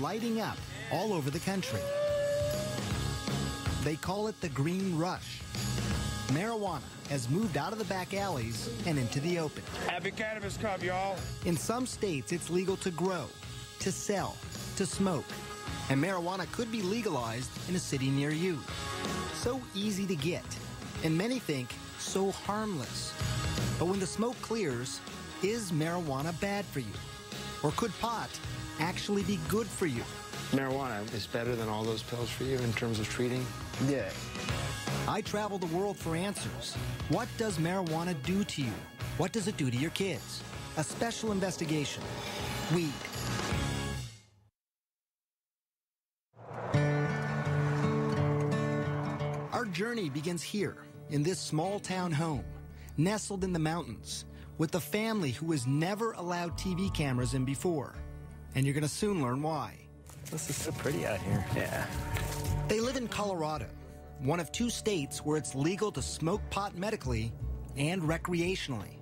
lighting up all over the country. They call it the green rush. Marijuana has moved out of the back alleys and into the open. Happy Cannabis Cup, y'all. In some states, it's legal to grow, to sell, to smoke. And marijuana could be legalized in a city near you. So easy to get, and many think so harmless. But when the smoke clears, is marijuana bad for you? Or could pot actually be good for you? Marijuana is better than all those pills for you in terms of treating? Yeah. I travel the world for answers. What does marijuana do to you? What does it do to your kids? A special investigation. Weed. Our journey begins here, in this small town home, nestled in the mountains, with a family who has never allowed TV cameras in before. And you're going to soon learn why. This is so pretty out here. Yeah. They live in Colorado, one of 2 states where it's legal to smoke pot medically and recreationally.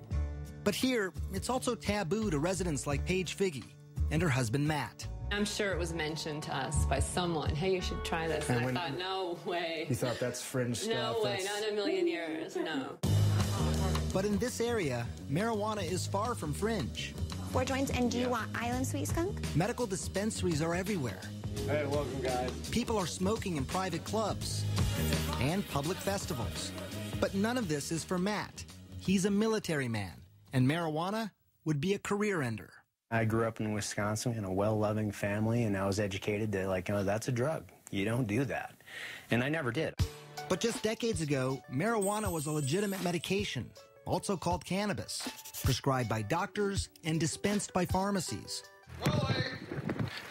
But here, it's also taboo to residents like Paige Figge and her husband, Matt. I'm sure it was mentioned to us by someone. Hey, you should try this. And I thought, no way. You thought that's fringe stuff? No way, not in a million years, no. But in this area, marijuana is far from fringe. 4 joints, and do you want island sweet skunk? Medical dispensaries are everywhere. Hey, welcome, guys. People are smoking in private clubs and public festivals. But none of this is for Matt. He's a military man, and marijuana would be a career ender. I grew up in Wisconsin in a well-loving family, and I was educated to, like, oh, that's a drug. You don't do that. And I never did. But just decades ago, marijuana was a legitimate medication, also called cannabis, prescribed by doctors and dispensed by pharmacies.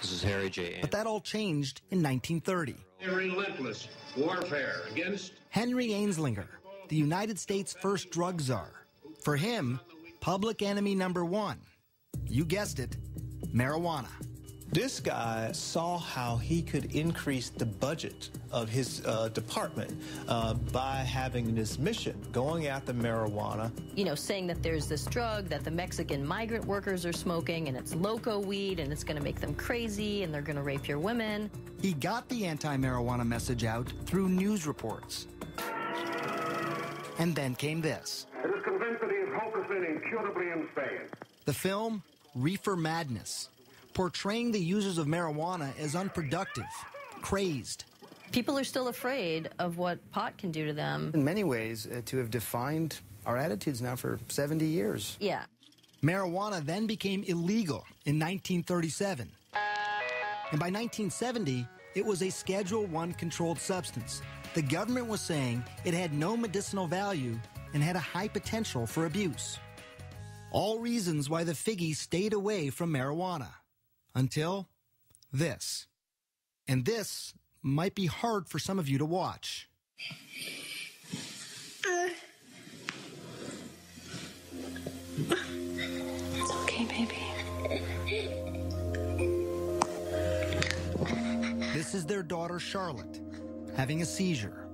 This is Harry J. But that all changed in 1930. A relentless warfare against Henry Anslinger, the United States' first drug czar. For him, public enemy number 1, you guessed it, marijuana. This guy saw how he could increase the budget of his department by having this mission, going after marijuana. You know, saying that there's this drug that the Mexican migrant workers are smoking, and it's loco weed, and it's going to make them crazy, and they're going to rape your women. He got the anti-marijuana message out through news reports. And then came this. It is convinced that he is hopelessly and incurably insane. The film, Reefer Madness, portraying the users of marijuana as unproductive, crazed. People are still afraid of what pot can do to them. In many ways, to have defined our attitudes now for 70 years. Yeah. Marijuana then became illegal in 1937. And by 1970, it was a Schedule I controlled substance. The government was saying it had no medicinal value and had a high potential for abuse. All reasons why the Figgies stayed away from marijuana. Until this. And this might be hard for some of you to watch. It's okay, baby. This is their daughter, Charlotte, having a seizure.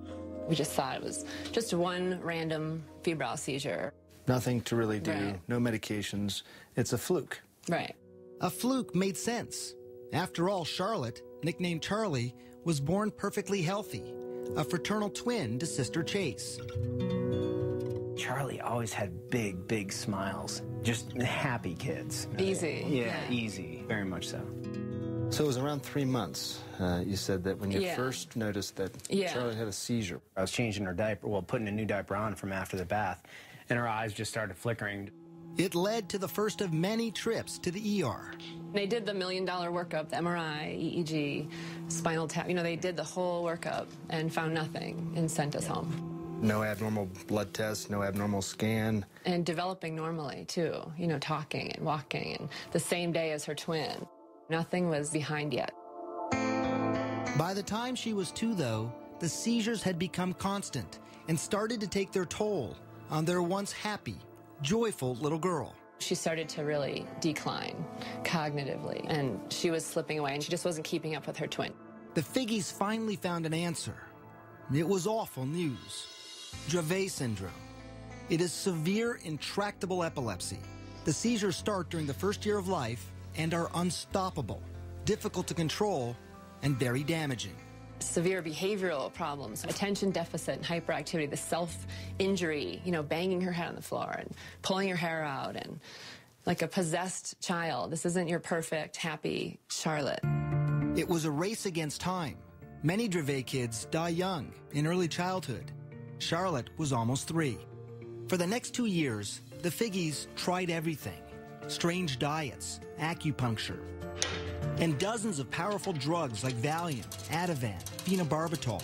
We just thought it was just one random febrile seizure. Nothing to really do, Right. no medications. It's a fluke. Right. A fluke made sense. After all, Charlotte, nicknamed Charlie, was born perfectly healthy, a fraternal twin to sister Chase. Charlie always had big, big smiles. Just happy kids. Easy. Yeah, easy. Very much so. So it was around 3 months, you said, that when you Yeah. first noticed that Yeah. Charlotte had a seizure. I was changing her diaper, well, putting a new diaper on from after the bath, and her eyes just started flickering. It led to the first of many trips to the ER. They did the $1 million workup, the MRI, EEG, spinal tap. You know, they did the whole workup and found nothing and sent us home. No abnormal blood test, no abnormal scan. And developing normally, too. You know, talking and walking, and the same day as her twin. Nothing was behind yet. By the time she was 2, though, the seizures had become constant and started to take their toll on their once happy, joyful little girl. She started to really decline cognitively, and she was slipping away, and she just wasn't keeping up with her twin. The Figgies finally found an answer. It was awful news. Dravet syndrome. It is severe, intractable epilepsy. The seizures start during the first year of life and are unstoppable. difficult to control, and very damaging. Severe behavioral problems, attention deficit and hyperactivity, the self-injury, banging her head on the floor and pulling her hair out and like a possessed child. This isn't your perfect, happy Charlotte. It was a race against time. Many Dravet kids die young, in early childhood. Charlotte was almost 3. For the next 2 years, the Figgies tried everything. Strange diets, acupuncture, and dozens of powerful drugs like Valium, Ativan, phenobarbital.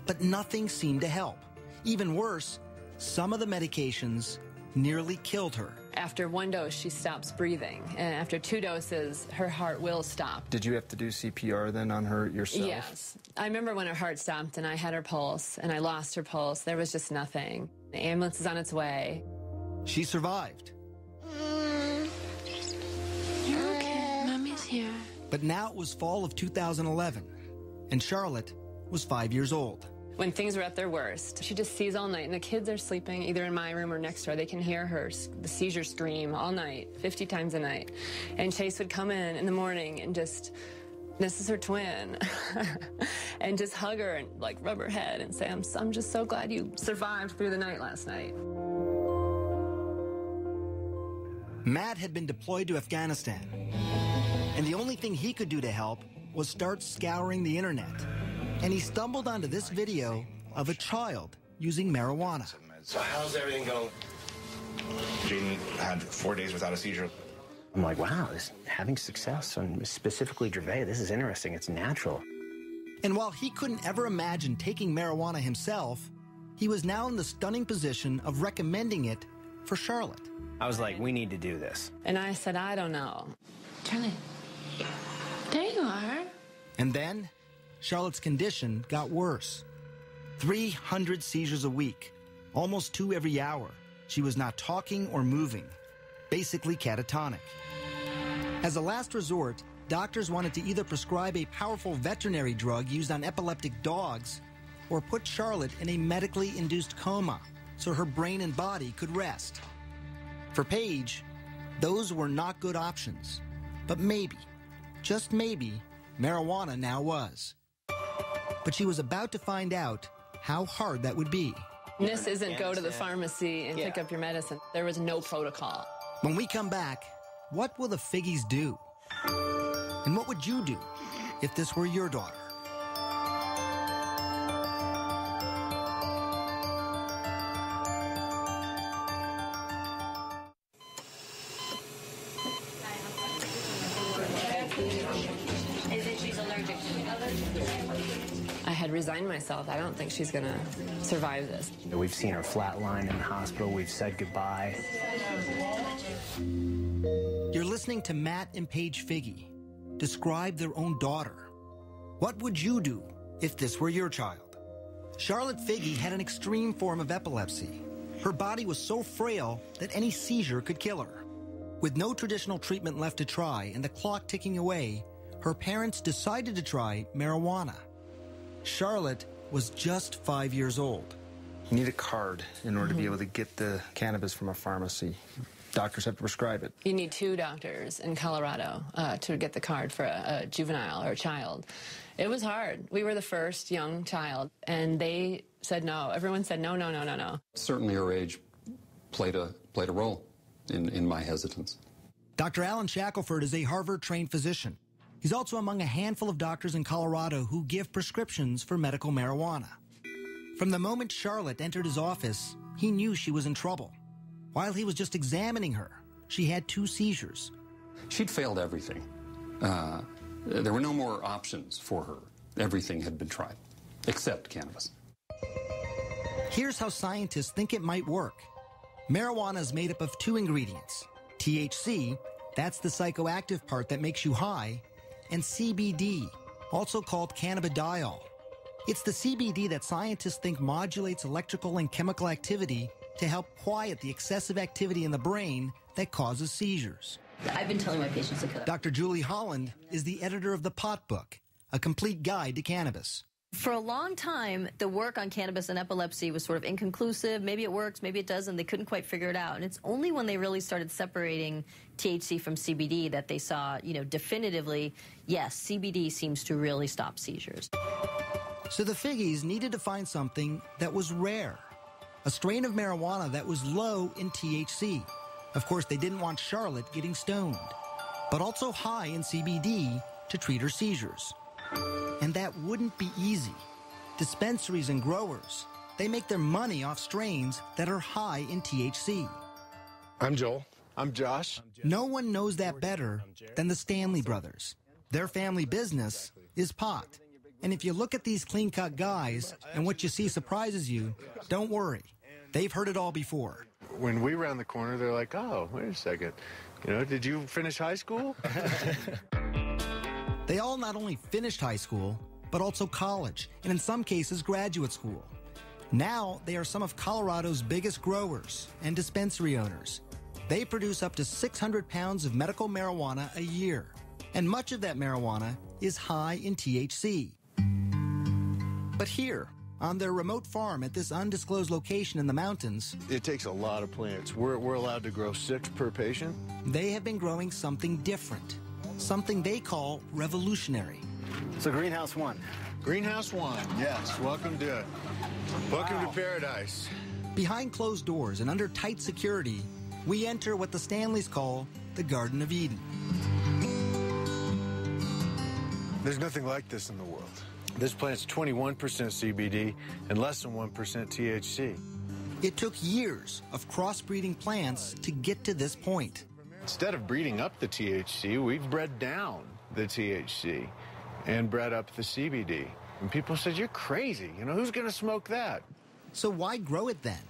But nothing seemed to help. Even worse, some of the medications nearly killed her. After 1 dose, she stops breathing. And after 2 doses, her heart will stop. Did you have to do CPR then on her yourself? Yes. I remember when her heart stopped and I had her pulse and I lost her pulse. There was just nothing. The ambulance is on its way. She survived. You're okay. Mommy's here. But now it was fall of 2011, and Charlotte was 5 years old. When things were at their worst, she just sees all night, and the kids are sleeping either in my room or next door. They can hear her, the seizure scream all night, 50 times a night. And Chase would come in the morning and just, this is her twin, and just hug her and like rub her head and say, I'm just so glad you survived through the night last night. Matt had been deployed to Afghanistan, and the only thing he could do to help was start scouring the internet. And he stumbled onto this video of a child using marijuana. So how's everything going? Jaden had 4 days without a seizure. I'm like, wow, having success on specifically Dravet, this is interesting. It's natural. And while he couldn't ever imagine taking marijuana himself, he was now in the stunning position of recommending it for Charlotte. I was like, we need to do this. And I said, I don't know. Charlie, there you are. And then Charlotte's condition got worse. 300 seizures a week, almost 2 every hour. She was not talking or moving, basically catatonic. As a last resort, doctors wanted to either prescribe a powerful veterinary drug used on epileptic dogs or put Charlotte in a medically induced coma so her brain and body could rest. For Paige, those were not good options. But maybe, just maybe, marijuana now was. But she was about to find out how hard that would be. This isn't go to the pharmacy and pick up your medicine. There was no protocol. When we come back, what will the Figgies do? And what would you do if this were your daughter? I had resigned myself. I don't think she's going to survive this. We've seen her flatline in the hospital. We've said goodbye. You're listening to Matt and Paige Figgy describe their own daughter. What would you do if this were your child? Charlotte Figgy had an extreme form of epilepsy. Her body was so frail that any seizure could kill her. With no traditional treatment left to try and the clock ticking away, her parents decided to try marijuana. Charlotte was just 5 years old. You need a card in order to be able to get the cannabis from a pharmacy. Doctors have to prescribe it. You need 2 doctors in Colorado to get the card for a juvenile or a child. It was hard. We were the first young child, and they said no. Everyone said no, no, no, no, no. Certainly her age played a role in my hesitance. Dr. Alan Shackelford is a Harvard-trained physician. He's also among a handful of doctors in Colorado who give prescriptions for medical marijuana. From the moment Charlotte entered his office, he knew she was in trouble. While he was just examining her, she had 2 seizures. She'd failed everything. There were no more options for her. Everything had been tried, except cannabis. Here's how scientists think it might work. Marijuana is made up of 2 ingredients. THC, that's the psychoactive part that makes you high, and CBD, also called cannabidiol. It's the CBD that scientists think modulates electrical and chemical activity to help quiet the excessive activity in the brain that causes seizures. I've been telling my patients to cut. Dr. Julie Holland is the editor of the Pot Book, a complete guide to cannabis. For a long time, the work on cannabis and epilepsy was sort of inconclusive. Maybe it works, maybe it doesn't. They couldn't quite figure it out. And it's only when they really started separating THC from CBD that they saw, definitively, yes, CBD seems to really stop seizures. So the Figgies needed to find something that was rare, a strain of marijuana that was low in THC. Of course, they didn't want Charlotte getting stoned, but also high in CBD to treat her seizures. And that wouldn't be easy. Dispensaries and growers, they make their money off strains that are high in THC. I'm Joel. I'm Josh. No one knows that better than the Stanley brothers. Their family business is pot. And if you look at these clean-cut guys and what you see surprises you, don't worry. They've heard it all before. When we round the corner, they're like, oh, wait a second. Did you finish high school? They all not only finished high school, but also college, and in some cases, graduate school. Now, they are some of Colorado's biggest growers and dispensary owners. They produce up to 600 pounds of medical marijuana a year, and much of that marijuana is high in THC. But here, on their remote farm at this undisclosed location in the mountains, it takes a lot of plants. We're allowed to grow 6 per patient. They have been growing something different, something they call revolutionary. So Greenhouse 1. Greenhouse 1, yes. Welcome to paradise. Behind closed doors and under tight security, we enter what the Stanleys call the Garden of Eden. There's nothing like this in the world. This plant's 21% CBD and less than 1% THC. It took years of crossbreeding plants to get to this point. Instead of breeding up the THC, we've bred down the THC and bred up the CBD. And people said, you're crazy. Who's going to smoke that? So why grow it then?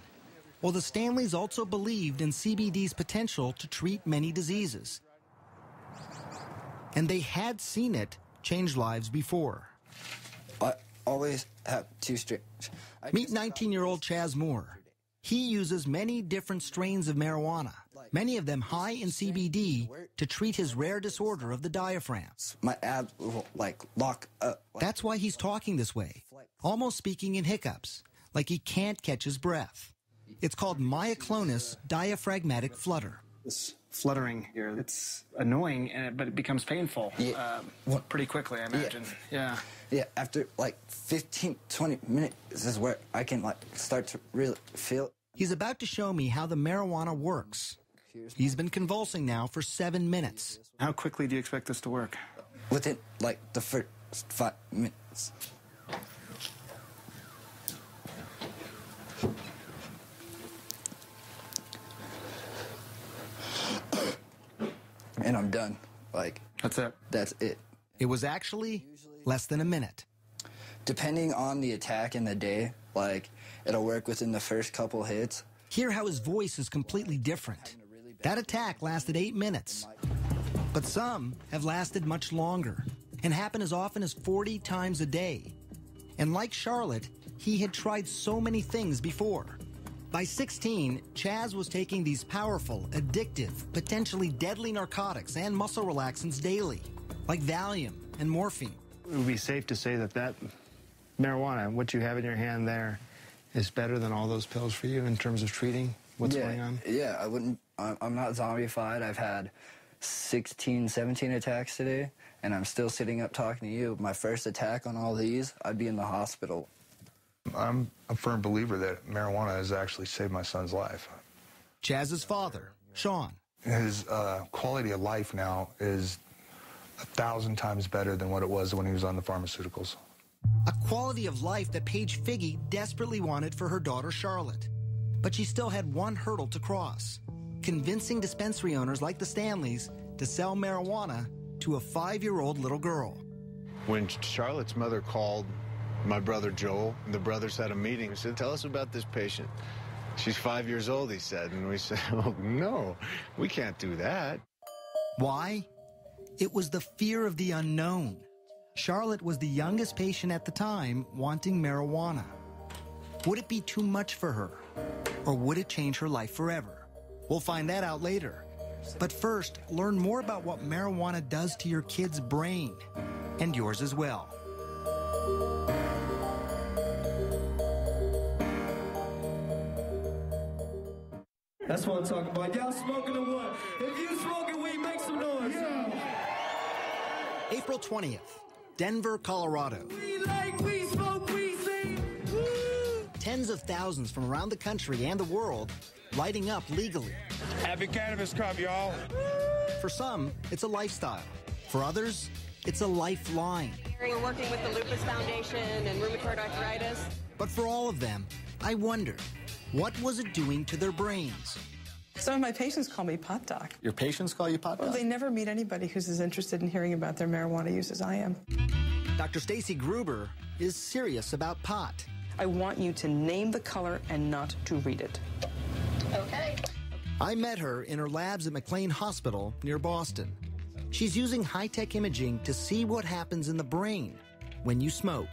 Well, the Stanleys also believed in CBD's potential to treat many diseases. And they had seen it change lives before. I always have 2 strains. Meet 19-year-old Chaz Moore. He uses many different strains of marijuana, many of them high in CBD, to treat his rare disorder of the diaphragm. My abs will, lock up. That's why he's talking this way, almost speaking in hiccups, like he can't catch his breath. It's called myoclonus diaphragmatic flutter. This fluttering here, it's annoying, but it becomes painful pretty quickly, I imagine. Yeah. Yeah, after 15, 20 minutes, this is where I can start to really feel it. He's about to show me how the marijuana works. He's been convulsing now for 7 minutes. How quickly do you expect this to work? Within, the first 5 minutes. And I'm done. That's it? That's it. It was actually less than a minute. Depending on the attack in the day, it'll work within the first couple hits. Hear how his voice is completely different. That attack lasted 8 minutes. But some have lasted much longer and happen as often as 40 times a day. And like Charlotte, he had tried so many things before. By 16, Chaz was taking these powerful, addictive, potentially deadly narcotics and muscle relaxants daily, like Valium and morphine. It would be safe to say that marijuana, what you have in your hand there, is better than all those pills for you in terms of treating what's going on? Yeah, I'm not zombified. I've had 16, 17 attacks today, and I'm still sitting up talking to you. My first attack on all these, I'd be in the hospital. I'm a firm believer that marijuana has actually saved my son's life. Chaz's father, Sean. His quality of life now is 1,000 times better than what it was when he was on the pharmaceuticals. A quality of life that Paige Figge desperately wanted for her daughter Charlotte. But she still had one hurdle to cross: convincing dispensary owners like the Stanleys to sell marijuana to a 5-year-old little girl. When Charlotte's mother called my brother Joel, the brothers had a meeting. He said, tell us about this patient. She's 5 years old, he said. And we said, oh, no, we can't do that. Why? It was the fear of the unknown. Charlotte was the youngest patient at the time wanting marijuana. Would it be too much for her? Or would it change her life forever? We'll find that out later. But first, learn more about what marijuana does to your kid's brain, and yours as well. That's what I'm talking about. Y'all smoking or what? If you smoking weed, make some noise. Yeah. April 20th, Denver, Colorado. We like we smoke, we sing. Woo. Tens of thousands from around the country and the world lighting up legally. Happy Cannabis Cup, y'all. For some, it's a lifestyle. For others, it's a lifeline. We're working with the Lupus Foundation and rheumatoid arthritis. But for all of them, I wonder, what was it doing to their brains? Some of my patients call me pot doc. Your patients call you pot doc? Well, they never meet anybody who's as interested in hearing about their marijuana use as I am. Dr. Stacy Gruber is serious about pot. I want you to name the color and not to read it. Okay. I met her in her labs at McLean Hospital near Boston. She's using high-tech imaging to see what happens in the brain when you smoke.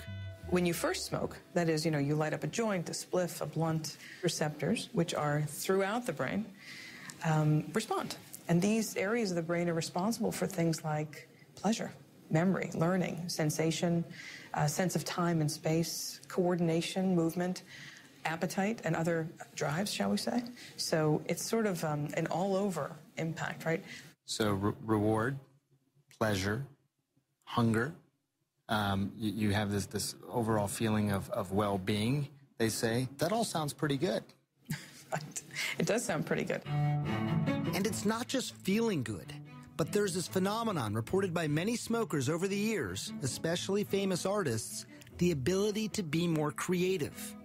When you first smoke, that is, you light up a joint, a spliff, a blunt, receptors, which are throughout the brain, respond. And these areas of the brain are responsible for things like pleasure, memory, learning, sensation, sense of time and space, coordination, movement, appetite, and other drives, shall we say. So it's sort of an all-over impact, right? So reward, pleasure, hunger. You have this overall feeling of well-being, they say. That all sounds pretty good. Right. It does sound pretty good. And it's not just feeling good, but there's this phenomenon reported by many smokers over the years, especially famous artists, the ability to be more creative.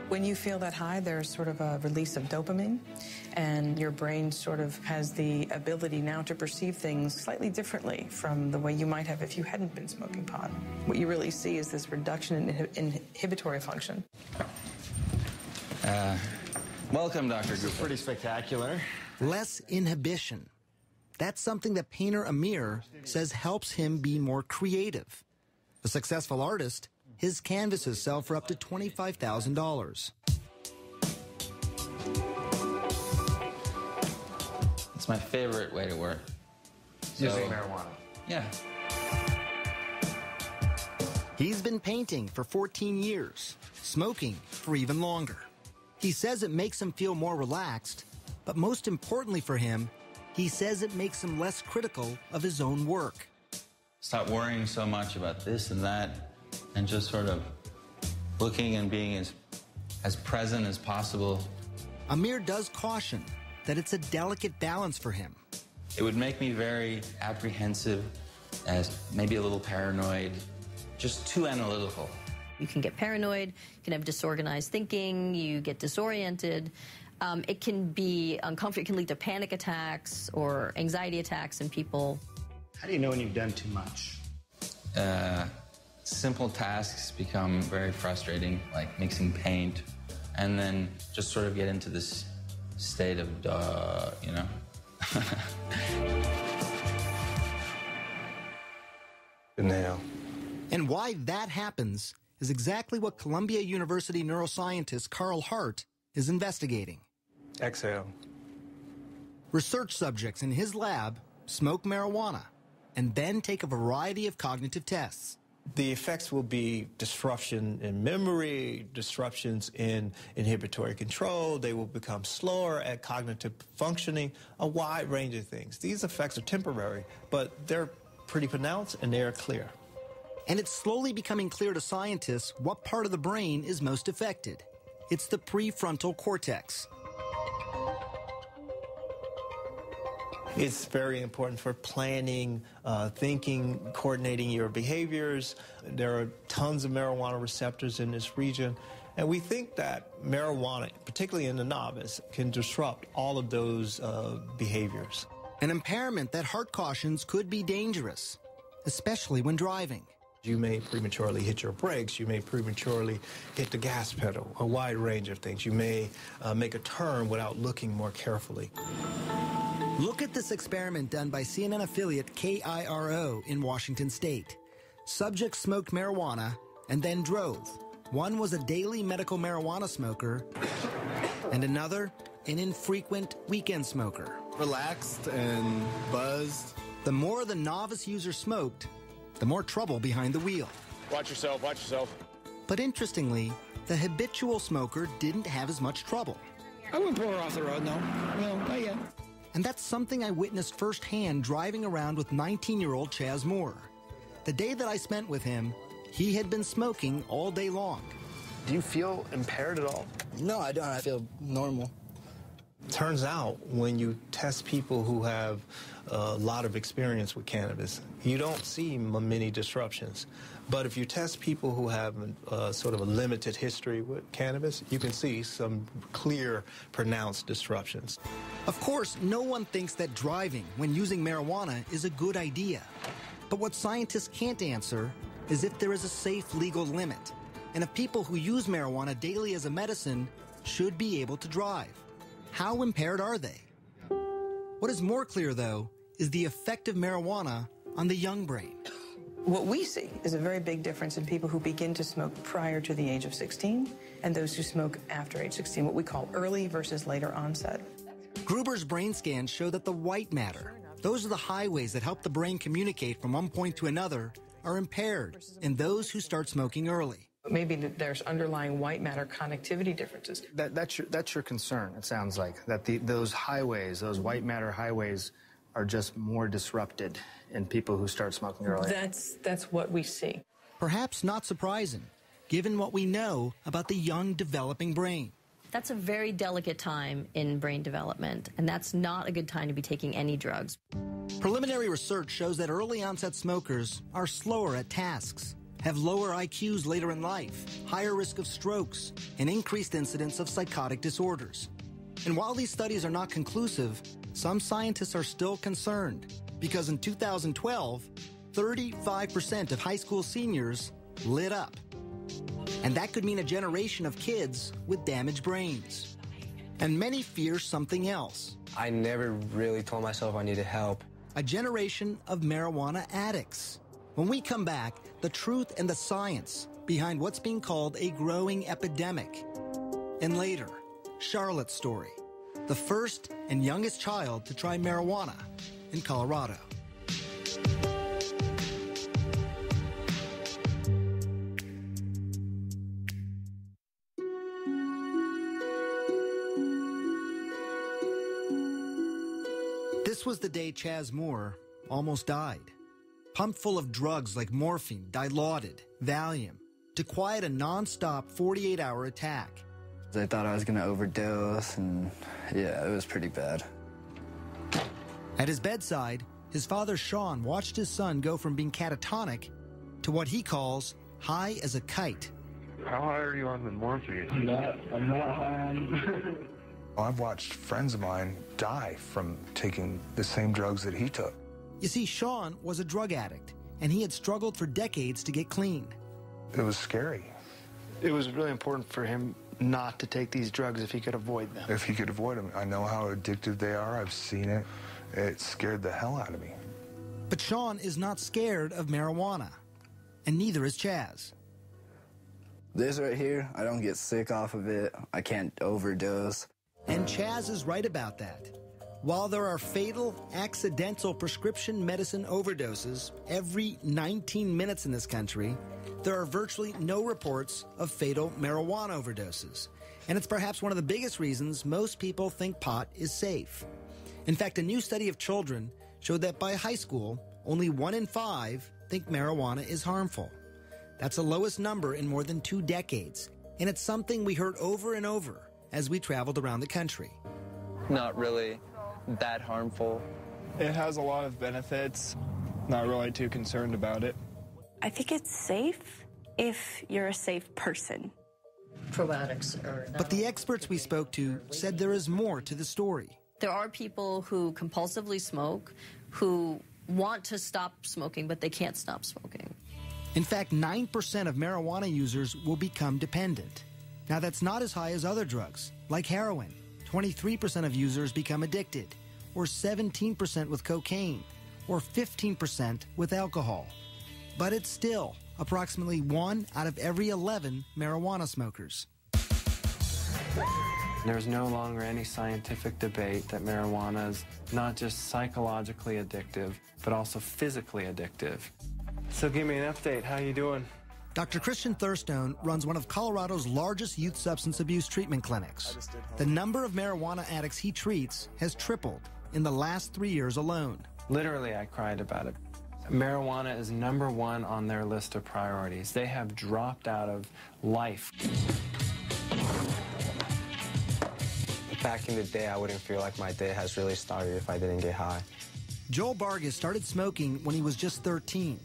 When you feel that high, there's sort of a release of dopamine, and your brain sort of has the ability now to perceive things slightly differently from the way you might have if you hadn't been smoking pot. What you really see is this reduction in inhibitory function. Welcome, Dr. Gupta. Pretty spectacular. Less inhibition. That's something that painter Amir says helps him be more creative. A successful artist, his canvases sell for up to $25,000. It's my favorite way to work. Using marijuana. Yeah. He's been painting for 14 years, smoking for even longer. He says it makes him feel more relaxed, but most importantly for him, he says it makes him less critical of his own work. Stop worrying so much about this and that, and just sort of looking and being as present as possible. Amir does caution that it's a delicate balance for him. It would make me very apprehensive, as maybe a little paranoid, just too analytical. You can get paranoid, you can have disorganized thinking, you get disoriented. It can be uncomfortable, it can lead to panic attacks or anxiety attacks in people. How do you know when you've done too much? Simple tasks become very frustrating, like mixing paint, and then just sort of get into this state of duh, you know? Nail. And why that happens is exactly what Columbia University neuroscientist Carl Hart is investigating. Exhale. Research subjects in his lab smoke marijuana and then take a variety of cognitive tests. The effects will be disruption in memory, disruptions in inhibitory control. They will become slower at cognitive functioning, a wide range of things. These effects are temporary, but they're pretty pronounced and they're clear. And it's slowly becoming clear to scientists what part of the brain is most affected. It's the prefrontal cortex. It's very important for planning, thinking, coordinating your behaviors. There are tons of marijuana receptors in this region. And we think that marijuana, particularly in the novice, can disrupt all of those behaviors. An impairment that Hart cautions could be dangerous, especially when driving. You may prematurely hit your brakes. You may prematurely hit the gas pedal, a wide range of things. You may make a turn without looking more carefully. Look at this experiment done by CNN affiliate KIRO in Washington State. Subjects smoked marijuana and then drove. One was a daily medical marijuana smoker, and another, an infrequent weekend smoker. Relaxed and buzzed. The more the novice user smoked, the more trouble behind the wheel. Watch yourself, watch yourself. But interestingly, the habitual smoker didn't have as much trouble. I wouldn't pull her off the road, no. No, not yet. And that's something I witnessed firsthand driving around with 19-year-old Chaz Moore. The day that I spent with him, he had been smoking all day long. Do you feel impaired at all? No, I don't. I feel normal. Turns out when you test people who have a lot of experience with cannabis, you don't see many disruptions. But if you test people who have sort of a limited history with cannabis, you can see some clear, pronounced disruptions. Of course, no one thinks that driving when using marijuana is a good idea. But what scientists can't answer is if there is a safe legal limit, and if people who use marijuana daily as a medicine should be able to drive. How impaired are they? What is more clear, though, is the effect of marijuana on the young brain. What we see is a very big difference in people who begin to smoke prior to the age of 16 and those who smoke after age 16, what we call early versus later onset. Gruber's brain scans show that the white matter, those are the highways that help the brain communicate from one point to another, are impaired in those who start smoking early. Maybe there's underlying white matter connectivity differences. That's your concern, it sounds like, that those highways, those white matter highways, are just more disrupted in people who start smoking early. That's what we see. Perhaps not surprising, given what we know about the young developing brain. That's a very delicate time in brain development, and that's not a good time to be taking any drugs. Preliminary research shows that early onset smokers are slower at tasks, have lower IQs later in life, higher risk of strokes, and increased incidence of psychotic disorders. And while these studies are not conclusive, some scientists are still concerned because in 2012, 35% of high school seniors lit up. And that could mean a generation of kids with damaged brains. And many fear something else. I never really told myself I needed help. A generation of marijuana addicts. When we come back, the truth and the science behind what's being called a growing epidemic. And later, Charlotte's story, the first and youngest child to try marijuana in Colorado. This was the day Chaz Moore almost died. Pumped full of drugs like morphine, Dilaudid, Valium, to quiet a non-stop 48-hour attack. I thought I was going to overdose, and yeah, it was pretty bad. At his bedside, his father Sean watched his son go from being catatonic to what he calls high as a kite. How high are you on the morphine? I'm not high on. I've watched friends of mine die from taking the same drugs that he took. You see, Sean was a drug addict, and he had struggled for decades to get clean. It was scary. It was really important for him not to take these drugs if he could avoid them. If he could avoid them. I know how addictive they are. I've seen it. It scared the hell out of me. But Sean is not scared of marijuana, and neither is Chaz. This right here, I don't get sick off of it. I can't overdose. And Chaz is right about that. While there are fatal, accidental prescription medicine overdoses every 19 minutes in this country, there are virtually no reports of fatal marijuana overdoses. And it's perhaps one of the biggest reasons most people think pot is safe. In fact, a new study of children showed that by high school, only 1 in 5 think marijuana is harmful. That's the lowest number in more than 2 decades. And it's something we heard over and over as we traveled around the country. Not really that harmful. It has a lot of benefits. Not really too concerned about it. I think it's safe if you're a safe person. Probiotics are not. But the experts we spoke to said there is more to the story. There are people who compulsively smoke, who want to stop smoking, but they can't stop smoking. In fact, 9% of marijuana users will become dependent. Now, that's not as high as other drugs, like heroin. 23% of users become addicted, or 17% with cocaine, or 15% with alcohol. But it's still approximately 1 out of every 11 marijuana smokers. There's no longer any scientific debate that marijuana is not just psychologically addictive, but also physically addictive. So give me an update. How you doing? Dr. Christian Thurstone runs one of Colorado's largest youth substance abuse treatment clinics. The number of marijuana addicts he treats has tripled in the last 3 years alone. Literally, I cried about it. Marijuana is #1 on their list of priorities. They have dropped out of life. Back in the day, I wouldn't feel like my day has really started if I didn't get high. Joel Vargas started smoking when he was just 13.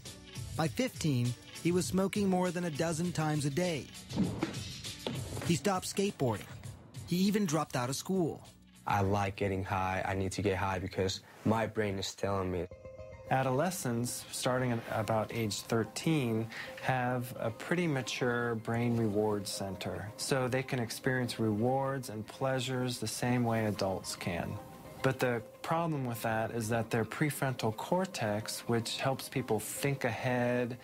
By 15, he was smoking more than a dozen times a day. He stopped skateboarding. He even dropped out of school. I like getting high. I need to get high because my brain is telling me. Adolescents, starting at about age 13, have a pretty mature brain reward center, so they can experience rewards and pleasures the same way adults can. But the problem with that is that their prefrontal cortex, which helps people think ahead,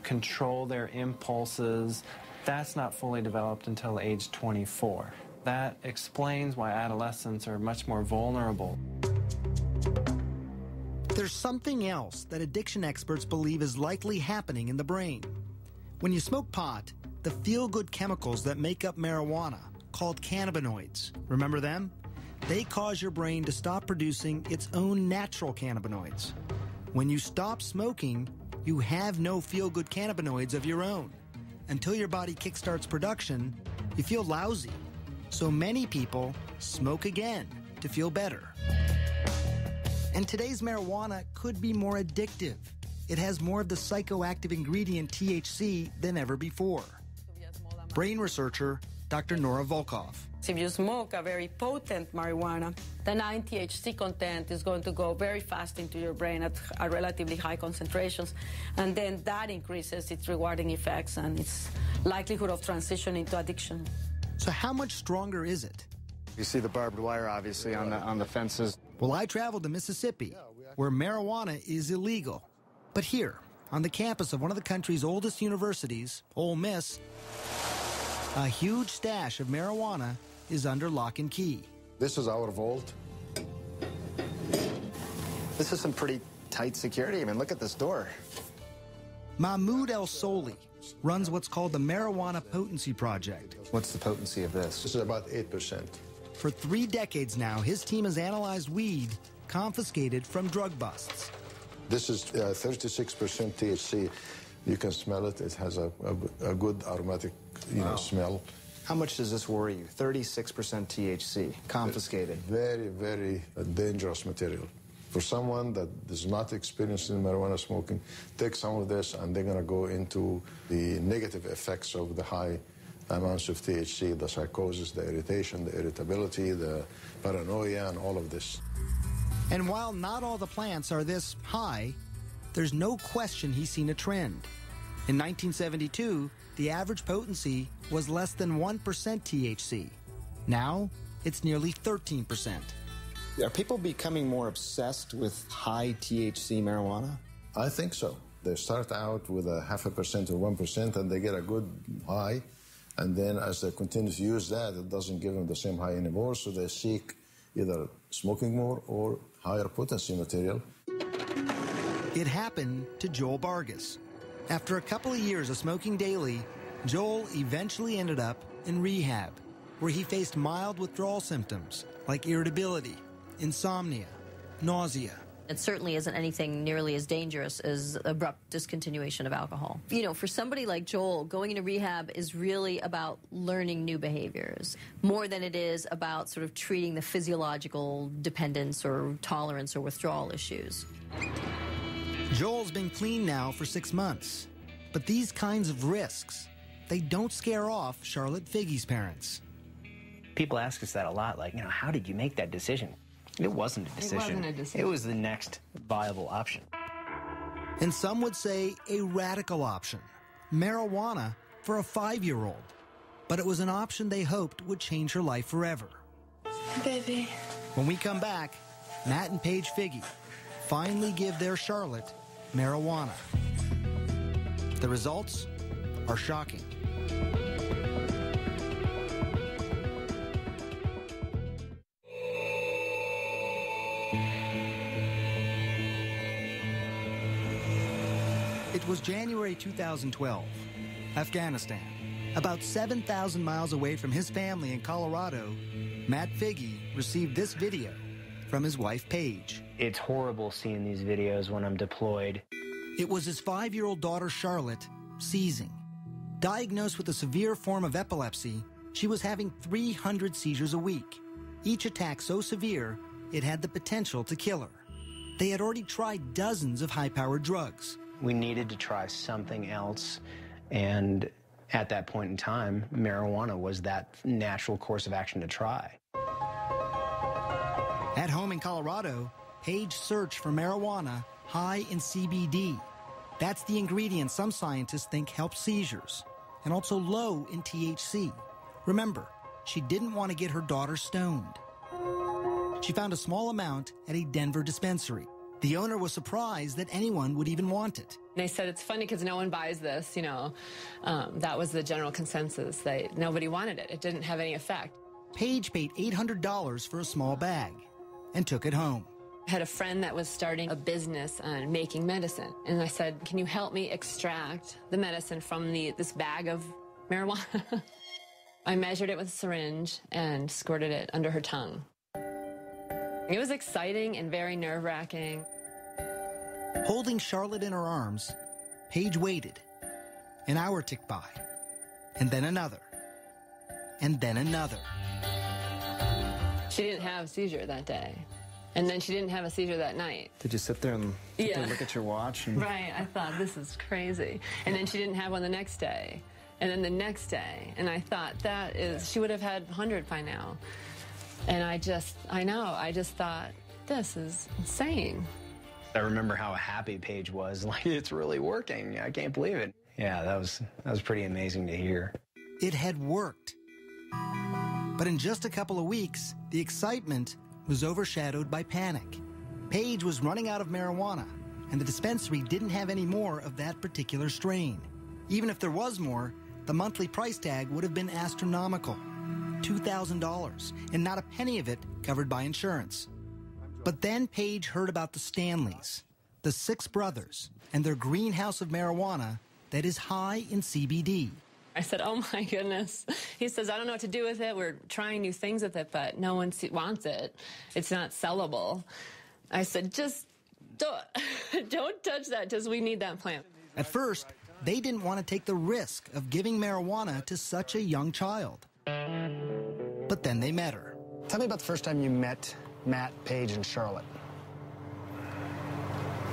control their impulses, that's not fully developed until age 24. That explains why adolescents are much more vulnerable. There's something else that addiction experts believe is likely happening in the brain. When you smoke pot, the feel-good chemicals that make up marijuana, called cannabinoids, remember them? They cause your brain to stop producing its own natural cannabinoids. When you stop smoking, you have no feel-good cannabinoids of your own. Until your body kickstarts production, you feel lousy. So many people smoke again to feel better. And today's marijuana could be more addictive. It has more of the psychoactive ingredient THC than ever before. Brain researcher Dr. Nora Volkov. If you smoke a very potent marijuana, the 9-THC content is going to go very fast into your brain at relatively high concentrations, and then that increases its rewarding effects and its likelihood of transition into addiction. So how much stronger is it? You see the barbed wire, obviously, on the fences. Well, I traveled to Mississippi, where marijuana is illegal. But here, on the campus of one of the country's oldest universities, Ole Miss, a huge stash of marijuana is under lock and key. This is our vault. This is some pretty tight security. I mean, look at this door. Mahmoud El Soli runs what's called the Marijuana Potency Project. What's the potency of this? This is about 8%. For 3 decades now, his team has analyzed weed confiscated from drug busts. This is 36% THC. You can smell it. It has a good aromatic smell. How much does this worry you? 36% THC, confiscated. Very, very dangerous material. For someone that is not experienced in marijuana smoking, take some of this and they're going to go into the negative effects of the high amounts of THC, the psychosis, the irritation, the irritability, the paranoia, and all of this. And while not all the plants are this high, there's no question he's seen a trend. In 1972, the average potency was less than 1% THC. Now, it's nearly 13%. Are people becoming more obsessed with high THC marijuana? I think so. They start out with a 0.5% or 1%, and they get a good high. And then as they continue to use that, it doesn't give them the same high anymore, so they seek either smoking more or higher potency material. It happened to Joel Vargas. After a couple of years of smoking daily, Joel eventually ended up in rehab, where he faced mild withdrawal symptoms like irritability, insomnia, nausea. It certainly isn't anything nearly as dangerous as abrupt discontinuation of alcohol. You know, for somebody like Joel, going into rehab is really about learning new behaviors, more than it is about sort of treating the physiological dependence or tolerance or withdrawal issues. Joel's been clean now for 6 months, but these kinds of risks, they don't scare off Charlotte Figge's parents. People ask us that a lot, like, how did you make that decision? It wasn't a decision. It wasn't a decision. It was the next viable option. And some would say a radical option, marijuana for a 5-year-old. But it was an option they hoped would change her life forever. Baby. When we come back, Matt and Paige Figge finally give their Charlotte marijuana. The results are shocking. It was January 2012. Afghanistan. About 7,000 miles away from his family in Colorado, Matt Figge received this video from his wife, Paige. It's horrible seeing these videos when I'm deployed. It was his 5-year-old daughter, Charlotte, seizing. Diagnosed with a severe form of epilepsy, she was having 300 seizures a week. Each attack so severe, it had the potential to kill her. They had already tried dozens of high-powered drugs. We needed to try something else, and at that point in time, marijuana was that natural course of action to try. At home in Colorado, Paige searched for marijuana high in CBD. That's the ingredient some scientists think helps seizures, and also low in THC. Remember, she didn't want to get her daughter stoned. She found a small amount at a Denver dispensary. The owner was surprised that anyone would even want it. They said it's funny because no one buys this, you know. That was the general consensus. Nobody wanted it. It didn't have any effect. Paige paid $800 for a small bag and took it home. I had a friend that was starting a business on making medicine. And I said, can you help me extract the medicine from this bag of marijuana? I measured it with a syringe and squirted it under her tongue. It was exciting and very nerve-wracking. Holding Charlotte in her arms, Paige waited. An hour ticked by, and then another, and then another. She didn't have a seizure that day. And then she didn't have a seizure that night. Did you sit there and look at your watch? And... Right, I thought, this is crazy. And then she didn't have one the next day. And then the next day. And I thought, she would have had 100 by now. And I just thought, this is insane. I remember how happy Paige was. Like, it's really working. I can't believe it. Yeah, that was pretty amazing to hear. It had worked. But in just a couple of weeks, the excitement was overshadowed by panic. Paige was running out of marijuana, and the dispensary didn't have any more of that particular strain. Even if there was more, the monthly price tag would have been astronomical, $2,000, and not a penny of it covered by insurance. But then Paige heard about the Stanleys, the 6 brothers, and their greenhouse of marijuana that is high in CBD. I said, oh my goodness. He says, I don't know what to do with it. We're trying new things with it, but no one wants it. It's not sellable. I said, just don't touch that, because we need that plant. At first, they didn't want to take the risk of giving marijuana to such a young child. But then they met her. Tell me about the first time you met Matt, Paige, and Charlotte.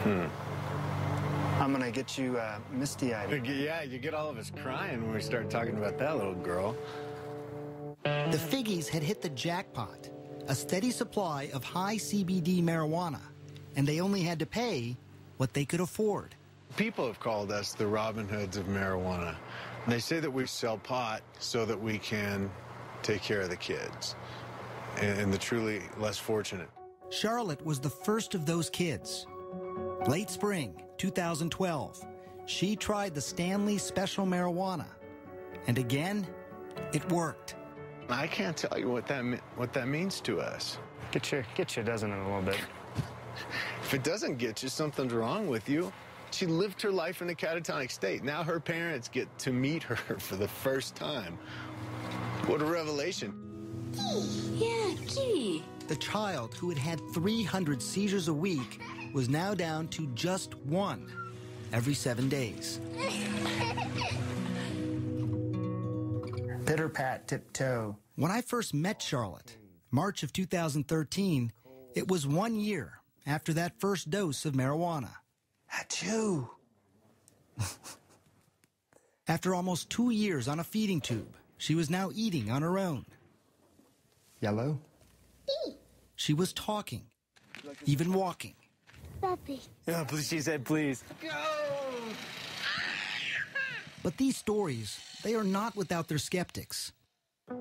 I'm gonna get you misty-eyed. Yeah, you get all of us crying when we start talking about that little girl. The Figges had hit the jackpot, a steady supply of high CBD marijuana, and they only had to pay what they could afford. People have called us the Robin Hoods of marijuana. They say that we sell pot so that we can take care of the kids and the truly less fortunate. Charlotte was the first of those kids. Late spring 2012, she tried the Stanley Special Marijuana, and again, it worked. I can't tell you what that means to us. Get you a dozen in a little bit. If it doesn't get you, something's wrong with you. She lived her life in a catatonic state. Now her parents get to meet her for the first time. What a revelation. Yeah, kitty. The child who had had 300 seizures a week was now down to just 1 every 7 days. Pitter pat, tiptoe. When I first met Charlotte, March of 2013, it was 1 year after that first dose of marijuana. Achoo! After almost 2 years on a feeding tube, she was now eating on her own. Yellow? She was talking, even walking. Puppy. Yeah, she said please. Go! But these stories, they are not without their skeptics.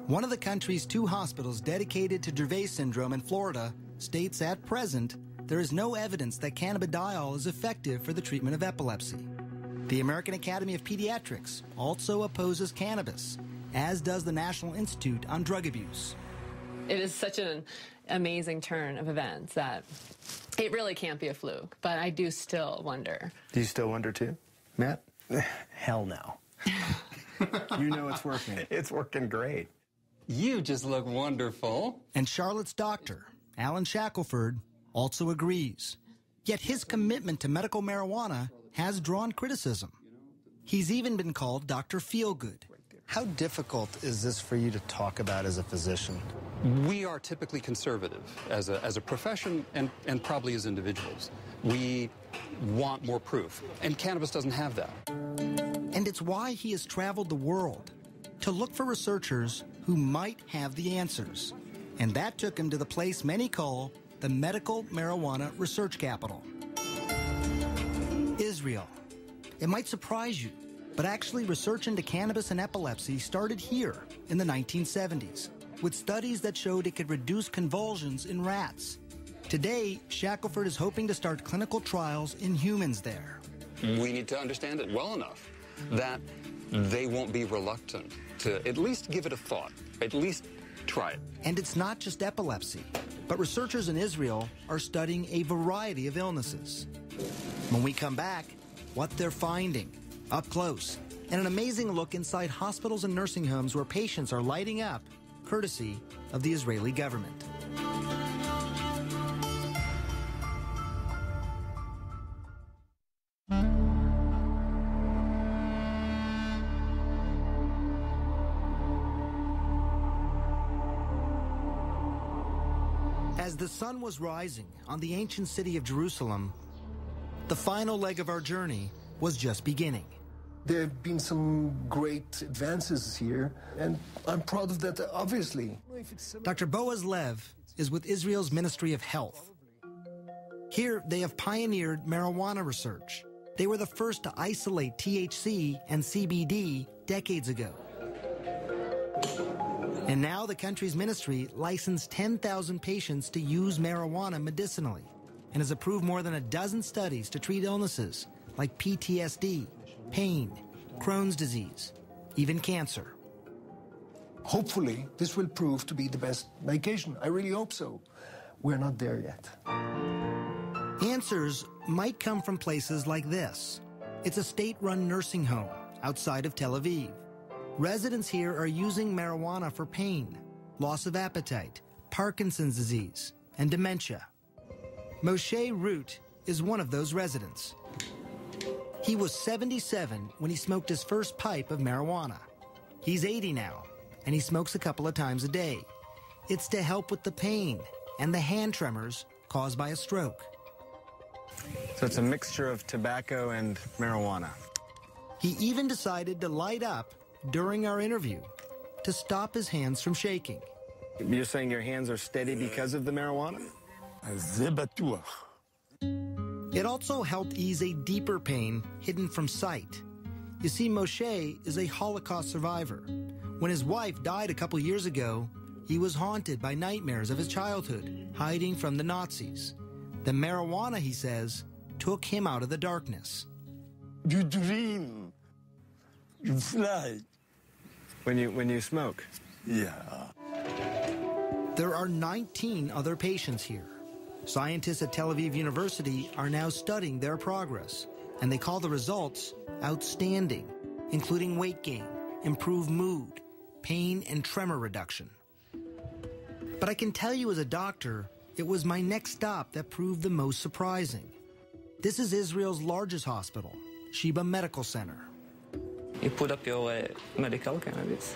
One of the country's 2 hospitals dedicated to Dravet syndrome in Florida states at present there is no evidence that cannabidiol is effective for the treatment of epilepsy. The American Academy of Pediatrics also opposes cannabis, as does the National Institute on Drug Abuse. It is such an amazing turn of events that it really can't be a fluke, but I do still wonder. Do you still wonder too, Matt? Hell no. You know it's working. It's working great. You just look wonderful. And Charlotte's doctor, Alan Shackelford, also agrees. Yet his commitment to medical marijuana has drawn criticism. He's even been called Dr. Feelgood. How difficult is this for you to talk about as a physician? We are typically conservative as a profession and probably as individuals. We want more proof, and cannabis doesn't have that. And it's why he has traveled the world to look for researchers who might have the answers. And that took him to the place many call the medical marijuana research capital. Israel. It might surprise you, but actually research into cannabis and epilepsy started here in the 1970s, with studies that showed it could reduce convulsions in rats. Today, Shackelford is hoping to start clinical trials in humans there. We need to understand it well enough that they won't be reluctant to at least give it a thought, at least try it. And it's not just epilepsy, but researchers in Israel are studying a variety of illnesses. When we come back, what they're finding, up close, and an amazing look inside hospitals and nursing homes where patients are lighting up, courtesy of the Israeli government. As the sun was rising on the ancient city of Jerusalem, the final leg of our journey was just beginning. There have been some great advances here, and I'm proud of that, obviously. Dr. Boaz Lev is with Israel's Ministry of Health. Here, they have pioneered marijuana research. They were the first to isolate THC and CBD decades ago. And now the country's ministry licensed 10,000 patients to use marijuana medicinally and has approved more than a dozen studies to treat illnesses like PTSD, pain, Crohn's disease, even cancer. Hopefully, this will prove to be the best medication. I really hope so. We're not there yet. Answers might come from places like this. It's a state-run nursing home outside of Tel Aviv. Residents here are using marijuana for pain, loss of appetite, Parkinson's disease, and dementia. Moshe Root is one of those residents. He was 77 when he smoked his first pipe of marijuana. He's 80 now, and he smokes a couple of times a day. It's to help with the pain and the hand tremors caused by a stroke. So it's a mixture of tobacco and marijuana. He even decided to light up during our interview to stop his hands from shaking. You're saying your hands are steady because of the marijuana? It also helped ease a deeper pain hidden from sight. You see, Moshe is a Holocaust survivor. When his wife died a couple years ago, he was haunted by nightmares of his childhood, hiding from the Nazis. The marijuana, he says, took him out of the darkness. You dream. You fly. When you smoke? Yeah. There are 19 other patients here. Scientists at Tel Aviv University are now studying their progress, and they call the results outstanding, including weight gain, improved mood, pain and tremor reduction. But I can tell you as a doctor, it was my next stop that proved the most surprising. This is Israel's largest hospital, Sheba Medical Center. You put up your medical cannabis.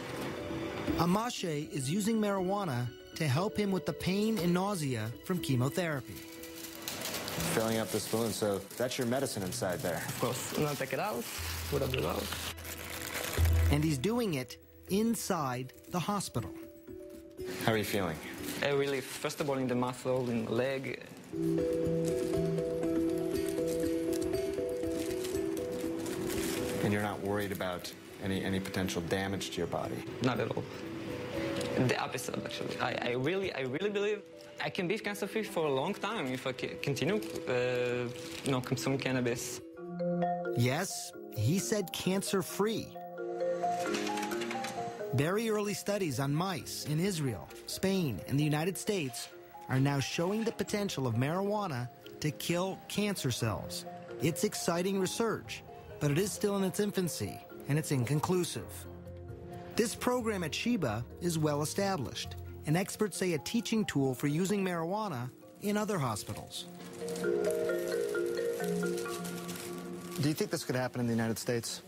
Amashe is using marijuana to help him with the pain and nausea from chemotherapy. Filling up the spoon, so that's your medicine inside there. Of course. Now take it out, put up the mouth. And he's doing it inside the hospital. How are you feeling? I really, first of all, in the muscle, in the leg. And you're not worried about any potential damage to your body? Not at all. The opposite, actually. I really believe I can be cancer-free for a long time if I continue, consuming cannabis. Yes, he said cancer-free. Very early studies on mice in Israel, Spain, and the United States are now showing the potential of marijuana to kill cancer cells. It's exciting research, but it is still in its infancy, and it's inconclusive. This program at Sheba is well established, and experts say a teaching tool for using marijuana in other hospitals. Do you think this could happen in the United States?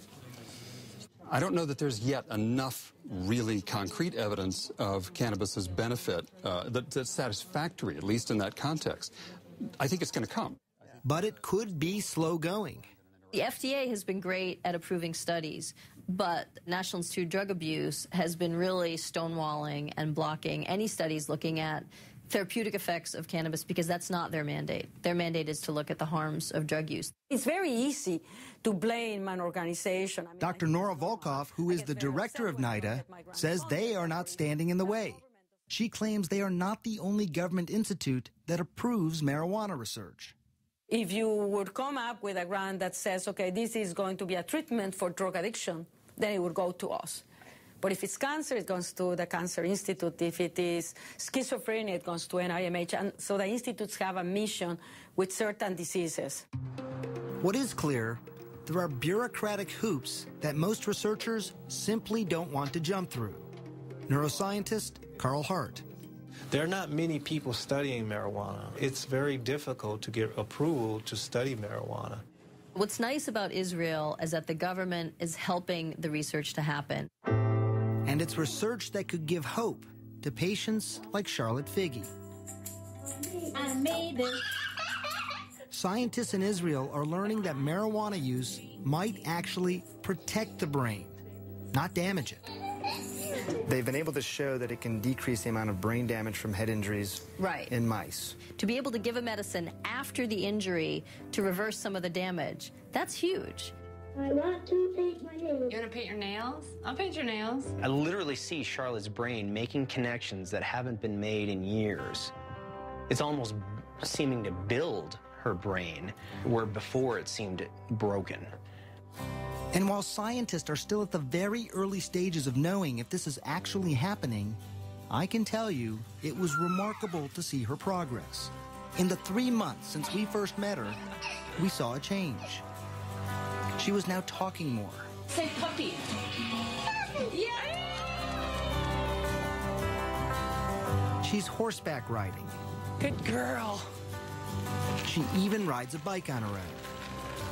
I don't know that there's yet enough really concrete evidence of cannabis's benefit that's satisfactory, at least in that context. I think it's going to come. But it could be slow going. The FDA has been great at approving studies, but National Institute of Drug Abuse has been really stonewalling and blocking any studies looking at therapeutic effects of cannabis because that's not their mandate. Their mandate is to look at the harms of drug use. It's very easy to blame an organization. Dr. Nora Volkov, who is the director of NIDA, says they are not standing in the way. She claims they are not the only government institute that approves marijuana research. If you would come up with a grant that says, okay, this is going to be a treatment for drug addiction, then it would go to us. But if it's cancer, it goes to the Cancer Institute. If it is schizophrenia, it goes to NIMH. And so the institutes have a mission with certain diseases. What is clear, there are bureaucratic hoops that most researchers simply don't want to jump through. Neuroscientist Carl Hart. There are not many people studying marijuana. It's very difficult to get approval to study marijuana. What's nice about Israel is that the government is helping the research to happen. And it's research that could give hope to patients like Charlotte Figge. I made it. Scientists in Israel are learning that marijuana use might actually protect the brain, not damage it. They've been able to show that it can decrease the amount of brain damage from head injuries in mice. To be able to give a medicine after the injury to reverse some of the damage, that's huge. I want to paint my nails. You want to paint your nails? I'll paint your nails. I literally see Charlotte's brain making connections that haven't been made in years. It's almost seeming to build her brain where before it seemed broken. And while scientists are still at the very early stages of knowing if this is actually happening, I can tell you it was remarkable to see her progress. In the 3 months since we first met her, we saw a change. She was now talking more. Say puppy. Yeah. She's horseback riding. Good girl. She even rides a bike on her own.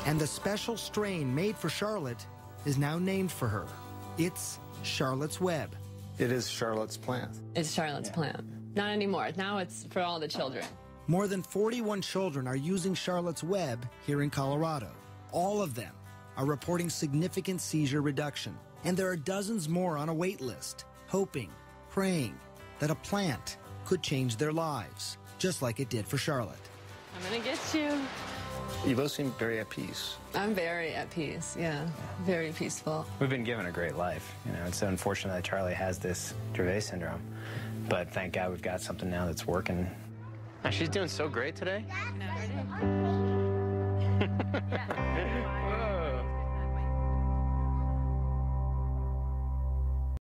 And the special strain made for Charlotte is now named for her. It's Charlotte's Web. It is Charlotte's plant. It's Charlotte's plant. Not anymore. Now it's for all the children. More than 41 children are using Charlotte's Web here in Colorado. All of them are reporting significant seizure reduction. And there are dozens more on a wait list, hoping, praying that a plant could change their lives, just like it did for Charlotte. I'm gonna get you. You both seem very at peace. I'm very at peace, yeah. Very peaceful. We've been given a great life. You know, it's so unfortunate that Charlie has this Dravet syndrome. But thank God we've got something now that's working. She's doing so great today.